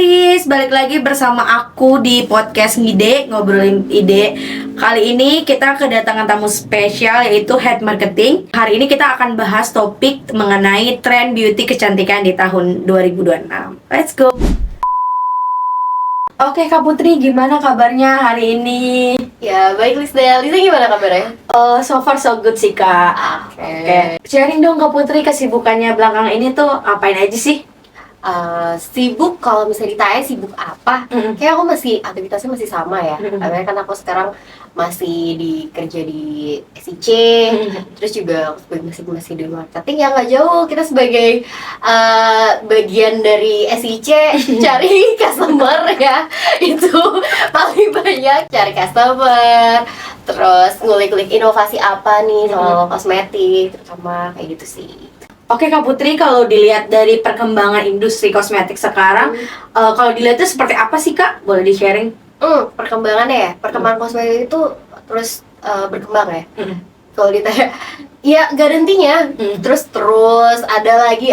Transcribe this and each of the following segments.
Putris, balik lagi bersama aku di podcast Ngide, ngobrolin ide. Kali ini kita kedatangan tamu spesial yaitu Head Marketing. Hari ini kita akan bahas topik mengenai tren beauty kecantikan di tahun 2026. Let's go. Oke Kak Putri, gimana kabarnya hari ini? Ya, baik Lisda. Lisa gimana kabarnya? So far so good sih Kak. Oke. Sharing dong Kak Putri, kesibukannya belakangan ini tuh apain aja sih? Sibuk, kalau misalnya ditanya sibuk apa, kayak aku masih, aktivitasnya masih sama ya. Karena kan aku sekarang masih kerja di SIC, terus juga aku masih di marketing yang nggak jauh. Kita sebagai bagian dari SIC cari customer ya, itu paling banyak cari customer, terus ngulik-ngulik inovasi apa nih soal kosmetik, terutama kayak gitu sih. Oke Kak Putri, kalau dilihat dari perkembangan industri kosmetik sekarang, kalau dilihat itu seperti apa sih Kak? Boleh di-sharing? Perkembangannya ya, perkembangan kosmetik itu terus berkembang ya. Kalau ditanya, ya gak ada hentinya. Terus ada lagi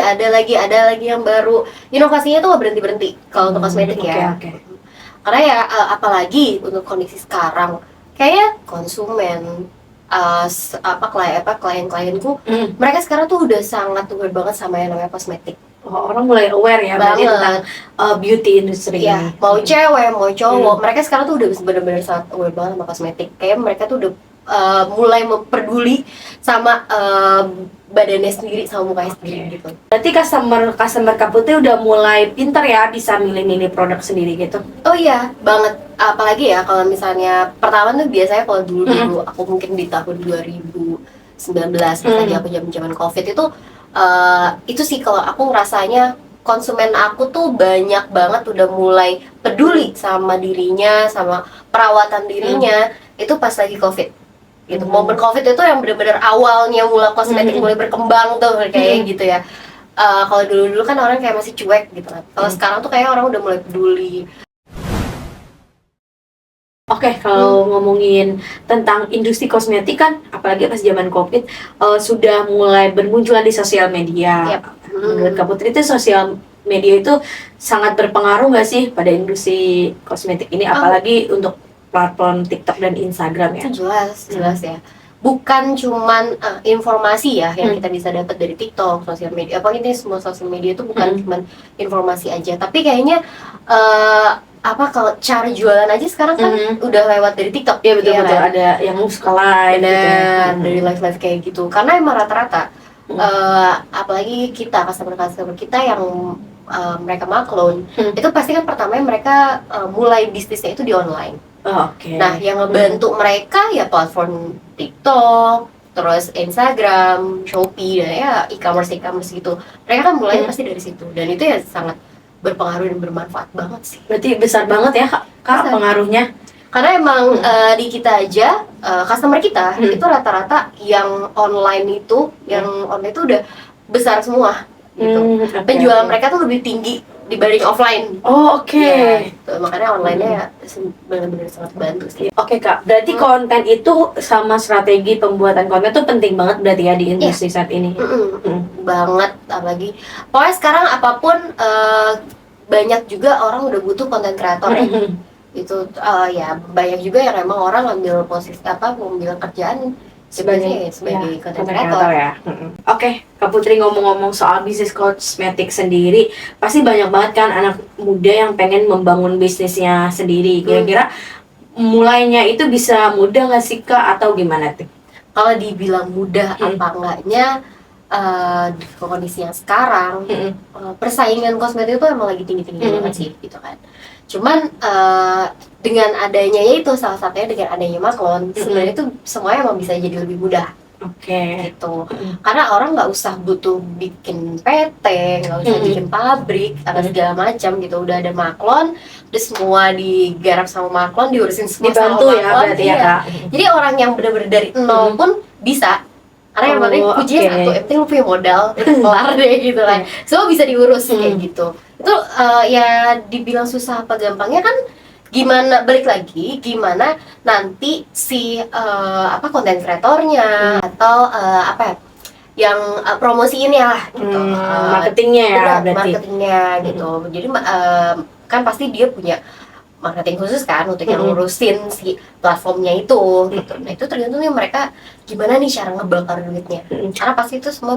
yang baru. Inovasinya tuh gak berhenti kalau untuk kosmetik ya. Karena ya apalagi untuk kondisi sekarang, kayak konsumen klien-klienku, mereka sekarang tuh udah sangat aware banget sama yang namanya kosmetik. Orang mulai aware ya tentang beauty industry. Ya, mau cewek, mau cowok, mereka sekarang tuh udah benar-benar sangat aware banget sama kosmetik. Kayak mereka tuh udah mulai memperduli sama badannya sendiri, sama mukanya sendiri gitu. Berarti customer Kak Putri udah mulai pintar ya, bisa milih-milih produk sendiri gitu. Oh iya, banget. Apalagi ya kalau misalnya pertama tuh biasanya kalau dulu aku mungkin di tahun 2019 pas lagi aku zaman Covid itu sih kalau aku ngerasanya konsumen aku tuh banyak banget udah mulai peduli sama dirinya, sama perawatan dirinya, itu pas lagi Covid gitu. Momen Covid itu yang benar-benar awalnya mula kosmetik mulai berkembang tuh kayak gitu ya. Kalau dulu kan orang kayak masih cuek gitu kan. Kalau sekarang tuh kayak orang udah mulai peduli. Oke, kalau ngomongin tentang industri kosmetik kan, apalagi pas zaman Covid, sudah mulai bermunculan di sosial media. Menurut Kak Putri itu sosial media itu sangat berpengaruh nggak sih pada industri kosmetik ini, apalagi untuk platform TikTok dan Instagram ya? Itu jelas ya. Bukan cuman informasi ya yang kita bisa dapat dari TikTok, sosial media. Apa ini semua sosial media itu bukan cuman informasi aja, tapi kayaknya kalau cara jualan aja sekarang kan udah lewat dari TikTok. Ya betul, ada yang suka live gitu ya. Dari live kayak gitu. Karena emang rata-rata apalagi customer kita yang mereka maklun, itu pasti kan pertamanya mereka mulai bisnisnya itu di online. Nah, yang ngebantu mereka ya platform TikTok, terus Instagram, Shopee, dan ya e-commerce gitu. Mereka kan mulai pasti dari situ, dan itu ya sangat berpengaruh dan bermanfaat banget sih. Berarti besar banget ya Kak pengaruhnya. Karena emang di kita aja, customer kita itu rata-rata yang online itu udah besar semua gitu. Penjualan mereka tuh lebih tinggi dibanding offline. Ya, gitu. Makanya online-nya benar-benar sangat bantu sih. Oke Kak, berarti konten itu sama strategi pembuatan konten itu penting banget berarti ya di industri saat ini. Banget, apalagi pokoknya sekarang apapun banyak juga orang udah butuh konten kreator ya. Itu ya banyak juga yang emang orang ngambil ngambil kerjaan sebagai konten kreator ya. Oke, Kak Putri, ngomong-ngomong soal bisnis kosmetik sendiri, pasti banyak banget kan anak muda yang pengen membangun bisnisnya sendiri. Kira-kira mulainya itu bisa mudah nggak sih Kak, atau gimana tuh? Kalau dibilang mudah apa enggaknya, di kondisi yang sekarang, persaingan kosmetik itu emang lagi tinggi-tinggi banget sih gitu kan. Cuman dengan adanya salah satunya dengan adanya maklon, sebenarnya itu semuanya emang bisa jadi lebih mudah. Gitu. Karena orang nggak usah butuh bikin PT, nggak usah bikin pabrik atau segala macam gitu. Udah ada maklon, terus semua digarap sama maklon, diurusin semua dibantu sama ya maklon. Berarti ya Kak. Jadi orang yang benar-benar dari nol pun bisa. Karena yang penting kuncinya satu, yang penting lu punya modal, kelar deh gitu kan. Semua bisa diurus kayak gitu. Itu ya dibilang susah apa gampangnya kan, gimana nanti si konten kreatornya atau yang promosiinnya lah gitu. Marketingnya ya berarti. Marketingnya gitu. Jadi kan pasti dia punya marketing khusus kan untuk yang ngurusin si platformnya itu gitu. Nah itu tergantung nih mereka gimana nih cara ngebakar duitnya, karena pasti itu semua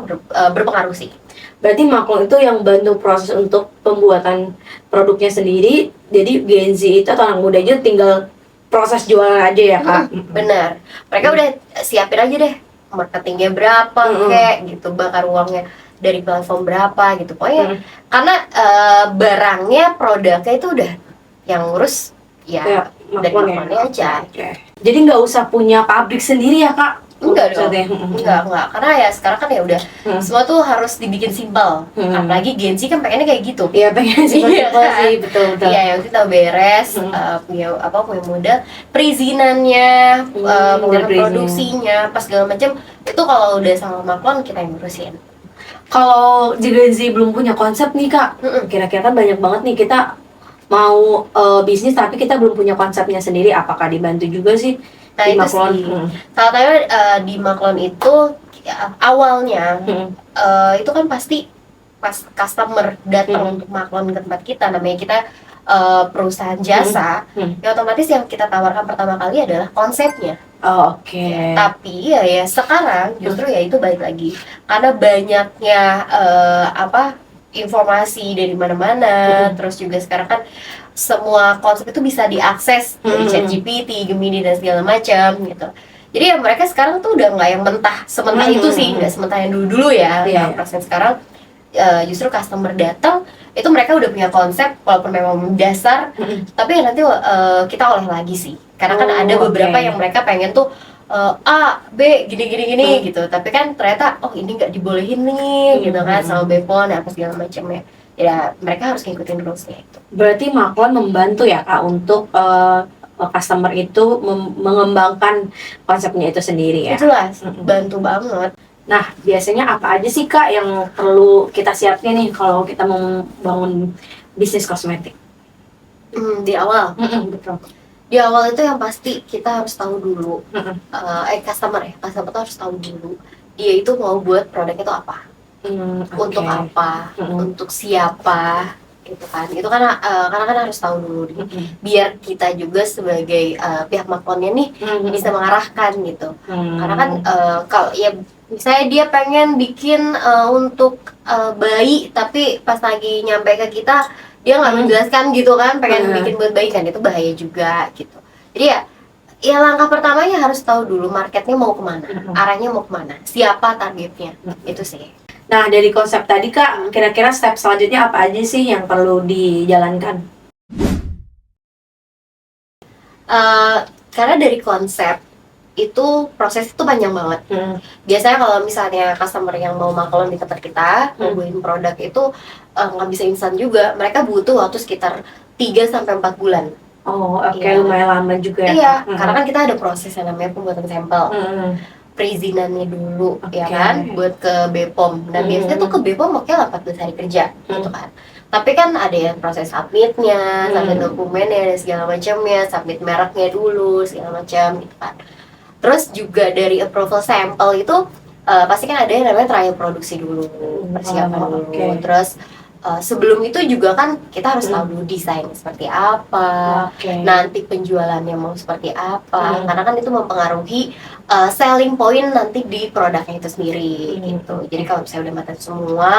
berpengaruh sih. Berarti Maklon itu yang bantu proses untuk pembuatan produknya sendiri, jadi Gen Z itu atau anak muda itu tinggal proses jualan aja ya Kak? Benar, mereka udah siapin aja deh marketingnya berapa kayak gitu, bakar uangnya dari platform berapa gitu pokoknya. Karena barangnya, produknya itu udah yang ngurus ya dari Maklonnya aja. Jadi nggak usah punya pabrik sendiri ya Kak? Enggak dong, enggak, karena ya sekarang kan ya udah semua tuh harus dibikin simpel. Apalagi Gen Z kan pengennya kayak gitu. Iya pengen simpel sih, betul. Iya, yang kita beres, punya modal, perizinannya, pengeluaran produksinya, pas segala macam itu kalau udah sama Maklon kita yang ngurusin. Kalau Gen Z belum punya konsep nih Kak, kira-kira kan banyak banget nih kita mau bisnis tapi kita belum punya konsepnya sendiri, apakah dibantu juga sih di Maklon? Salah satunya di Maklon itu awalnya itu kan pasti pas customer datang untuk Maklon ke tempat kita, namanya kita perusahaan jasa, ya otomatis yang kita tawarkan pertama kali adalah konsepnya. Oke. Tapi ya sekarang justru ya itu balik lagi karena banyaknya informasi dari mana-mana, terus juga sekarang kan semua konsep itu bisa diakses dari ChatGPT, Gemini dan segala macam gitu. Jadi ya mereka sekarang tuh udah nggak yang sementah itu sih, nggak sementah yang dulu ya. Yang persen sekarang justru customer datang itu mereka udah punya konsep walaupun memang dasar, tapi ya nanti kita olah lagi sih. Karena kan ada beberapa yang mereka pengen tuh A, B, gini gitu. Tapi kan ternyata ini nggak dibolehin nih gitu kan sama BPOM apa segala macamnya. Ya mereka harus ngikutin rulesnya itu. Berarti Maklon membantu ya Kak untuk customer itu mengembangkan konsepnya itu sendiri ya? Jelas, bantu banget. Nah biasanya apa aja sih Kak yang perlu kita siapin nih kalau kita mau membangun bisnis kosmetik? Di awal? Betul. Di awal itu yang pasti kita harus tahu dulu, customer tuh harus tahu dulu dia itu mau buat produknya itu apa, untuk apa, untuk siapa, gitu kan. Itu kan karena kan harus tahu dulu biar kita juga sebagai pihak Maklonnya nih bisa mengarahkan gitu. Karena kan kalau ya misalnya dia pengen bikin untuk bayi tapi pas lagi nyampe ke kita dia nggak menjelaskan gitu kan, pengen bikin buat bayi kan, itu bahaya juga gitu. Jadi ya langkah pertamanya harus tahu dulu marketnya mau kemana, arahnya mau kemana, siapa targetnya, itu sih. Nah dari konsep tadi Kak, kira-kira step selanjutnya apa aja sih yang perlu dijalankan? Karena dari konsep itu proses itu panjang banget. Biasanya kalau misalnya customer yang mau Maklon di tempat kita mau buatin produk itu nggak bisa instan juga. Mereka butuh waktu sekitar 3-4 bulan. Lumayan lama juga ya. Iya, karena kan kita ada proses yang namanya pembuatan sampel. Perizinannya dulu ya kan buat ke BPOM. Nah biasanya tuh ke BPOM 14 hari kerja gitu kan. Tapi kan ada yang proses submitnya, submit dokumennya dan segala macamnya, submit mereknya dulu segala macam gitu kan. Terus juga dari approval sampel itu pasti kan ada yang namanya trial produksi dulu, persiapan dulu. Terus sebelum itu juga kan kita harus tahu dulu desain seperti apa, nanti penjualannya mau seperti apa, karena kan itu mempengaruhi selling point nanti di produknya itu sendiri gitu. Jadi kalau misalnya udah matang semua,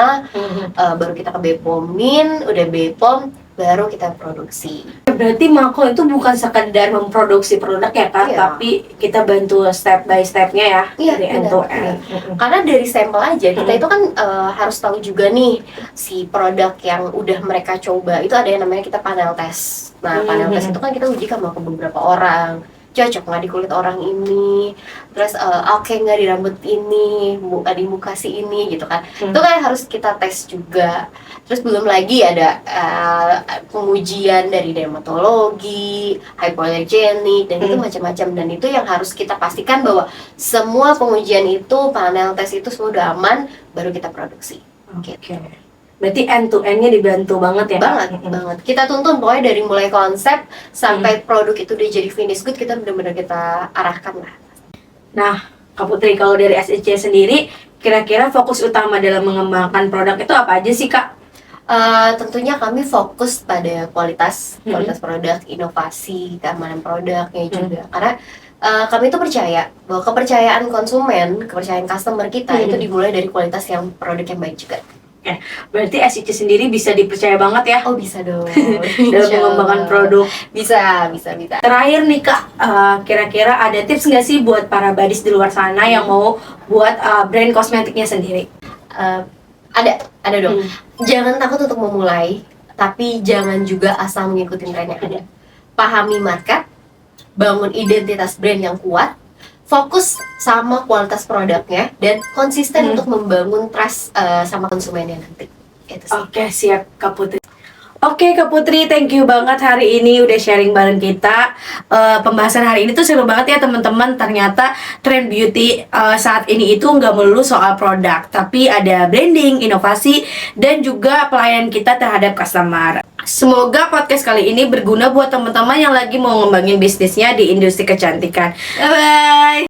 baru kita ke BPOM-in, udah BPOM baru kita produksi. Berarti Maklon itu bukan sekedar memproduksi produk ya Kak, tapi kita bantu step by stepnya ya, dari end to end. Karena dari sampel aja kita itu kan harus tahu juga nih si produk yang udah mereka coba itu ada yang namanya kita panel test. Nah panel test itu kan kita uji sama ke beberapa orang, cocok nggak di kulit orang ini, terus oke nggak di rambut ini, di muka si ini gitu kan. Itu kan harus kita tes juga. Terus belum lagi ada pengujian dari dermatologi, hypoallergenic dan itu macam-macam, dan itu yang harus kita pastikan bahwa semua pengujian itu, panel tes itu semua udah aman baru kita produksi. Gitu. Berarti end to end-nya dibantu banget ya? Banget. Kita tuntun pokoknya dari mulai konsep sampai produk itu udah jadi finish good, kita benar-benar kita arahkan lah. Nah, Kak Putri, kalau dari SEC sendiri, kira-kira fokus utama dalam mengembangkan produk itu apa aja sih Kak? Tentunya kami fokus pada kualitas produk, inovasi, keamanan produknya juga. Karena kami itu percaya bahwa kepercayaan konsumen, kepercayaan customer kita itu dimulai dari kualitas produk yang baik juga. Berarti SIC sendiri bisa dipercaya banget ya? Oh bisa dong. Dalam mengembangkan produk. Bisa. Terakhir nih Kak, kira-kira ada tips nggak sih buat para badis di luar sana yang mau buat brand kosmetiknya sendiri? Ada dong. Jangan takut untuk memulai, tapi jangan juga asal mengikuti tren yang ada. Pahami market, bangun identitas brand yang kuat, fokus sama kualitas produknya, dan konsisten untuk membangun trust sama konsumennya nanti. Itu sih. Oke, siap Kak Putri. Oke Kak Putri, thank you banget hari ini udah sharing bareng kita. Pembahasan hari ini tuh seru banget ya teman-teman. Ternyata trend beauty saat ini itu nggak melulu soal produk, tapi ada branding, inovasi, dan juga pelayanan kita terhadap customer. Semoga podcast kali ini berguna buat teman-teman yang lagi mau ngembangin bisnisnya di industri kecantikan. Bye bye.